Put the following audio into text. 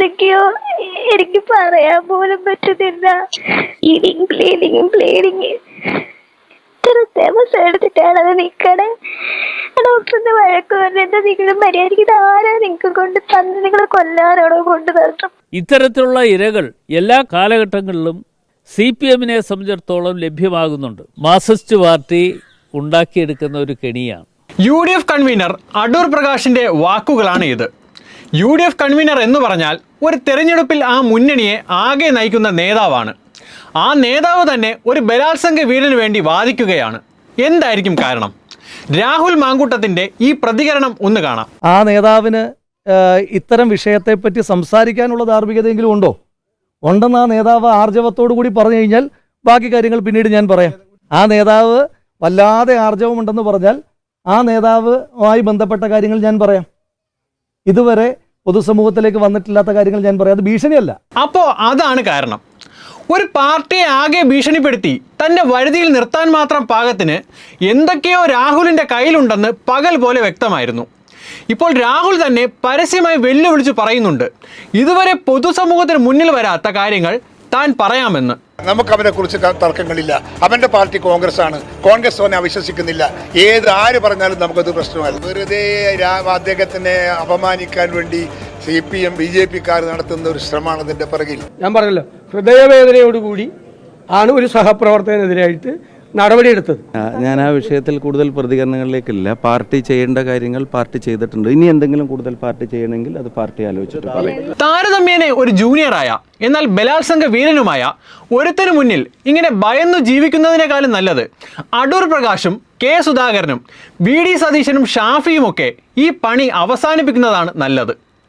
എന്തൊക്കെയോ എനിക്ക് പറയാൻ പോലും പറ്റുന്നില്ല. ബ്ലീഡിങ് ഇത്ര ദിവസം എടുത്തിട്ടാണ് അത് നിക്കണേ. ഡോക്ടറിന്റെ വഴക്ക് പറഞ്ഞിട്ട് നിങ്ങൾ മര്യാദയ്ക്ക് ആരാ നിങ്ങൾക്ക് കൊണ്ട് തന്ന് നിങ്ങൾ കൊല്ലാനാണോ കൊണ്ട് തരണം? ഇത്തരത്തിലുള്ള ഇരകൾ എല്ലാ കാലഘട്ടങ്ങളിലും CPM-നെ സംബന്ധിച്ചിടത്തോളം ലഭ്യമാകുന്നുണ്ട്. മാർക്സിസ്റ്റ് പാർട്ടി ഉണ്ടാക്കിയെടുക്കുന്ന ഒരു കെണിയാണ്. UDF കൺവീനർ അടൂർ പ്രകാശിന്റെ വാക്കുകളാണ് ഇത്. UDF കൺവീനർ എന്ന് പറഞ്ഞാൽ ഒരു തെരഞ്ഞെടുപ്പിൽ ആ മുന്നണിയെ ആകെ നയിക്കുന്ന നേതാവാണ്. ആ നേതാവ് തന്നെ ഒരു ബലാത്സംഗ വീടിന് വേണ്ടി വാദിക്കുകയാണ്. എന്തായിരിക്കും കാരണം? രാഹുൽ മാങ്കൂട്ടത്തിന്റെ ഈ പ്രതികരണം ഒന്ന് കാണാം. ആ നേതാവിന് ഇത്തരം വിഷയത്തെപ്പറ്റി സംസാരിക്കാനുള്ള ധാർമ്മികതയെങ്കിലും ഉണ്ടോ? ഉണ്ടെന്ന് ആ നേതാവ് ആർജവത്തോടു കൂടി പറഞ്ഞു കഴിഞ്ഞാൽ ബാക്കി കാര്യങ്ങൾ പിന്നീട് ഞാൻ പറയാം. ആ നേതാവ് വല്ലാതെ ആർജവമുണ്ടെന്ന് പറഞ്ഞാൽ ആ നേതാവുമായി ബന്ധപ്പെട്ട കാര്യങ്ങൾ ഞാൻ പറയാം. ഇതുവരെ പൊതുസമൂഹത്തിലേക്ക് വന്നിട്ടില്ലാത്ത കാര്യങ്ങൾ ഞാൻ പറയാം. അത് ഭീഷണിയല്ല. അപ്പോൾ അതാണ് കാരണം. ഒരു പാർട്ടിയെ ആകെ ഭീഷണിപ്പെടുത്തി തൻ്റെ വരുതിയിൽ നിർത്താൻ മാത്രം പാകത്തിന് എന്തൊക്കെയോ രാഹുലിൻ്റെ കയ്യിലുണ്ടെന്ന് പകൽ പോലെ വ്യക്തമായിരുന്നു. ഇപ്പോൾ രാഹുൽ തന്നെ പരസ്യമായി വെല്ലുവിളിച്ച് പറയുന്നുണ്ട് ഇതുവരെ പൊതുസമൂഹത്തിന് മുന്നിൽ വരാത്ത കാര്യങ്ങൾ താൻ പറയാമെന്ന്. നമുക്ക് അവനെ കുറിച്ച് തർക്കങ്ങളില്ല. അവന്റെ പാർട്ടി കോൺഗ്രസ് ആണ്. കോൺഗ്രസ് അവനെ അവിശ്വസിക്കുന്നില്ല. ആര് പറഞ്ഞാലും നമുക്കത് പ്രശ്നമല്ല. വെറുതെ അദ്ദേഹത്തിനെ അപമാനിക്കാൻ വേണ്ടി CPM BJP-ക്കാർ നടത്തുന്ന ഒരു ശ്രമമാണ് ഇതിന്റെ പിറകിൽ. ഞാൻ പറഞ്ഞല്ലോ, ഹൃദയവേദനയോടുകൂടി ആണ് ഒരു സഹപ്രവർത്തകനെതിരായിട്ട് നടപടിയെടുത്തത്. ഞാൻ ആ വിഷയത്തിൽ കൂടുതൽ പ്രതികരണങ്ങളിലേക്കില്ല. പാർട്ടി ചെയ്യേണ്ട കാര്യങ്ങൾ പാർട്ടി ചെയ്തിട്ടുണ്ട്. ഇനി എന്തെങ്കിലും കൂടുതൽ പാർട്ടി ചെയ്യണമെങ്കിൽ അത് പാർട്ടി ആലോചിച്ചിട്ട് പറയും. താരതമ്യേന ഒരു ജൂനിയറായ എന്നാൽ ബലാത്സംഗ വീരനുമായ ഒരുത്തനു മുന്നിൽ ഇങ്ങനെ ഭയന്നു ജീവിക്കുന്നതിനേക്കാളും നല്ലത് അടൂർ പ്രകാശും K സുധാകരനും VD സതീശനും ഷാഫിയുമൊക്കെ ഈ പണി അവസാനിപ്പിക്കുന്നതാണ് നല്ലത്.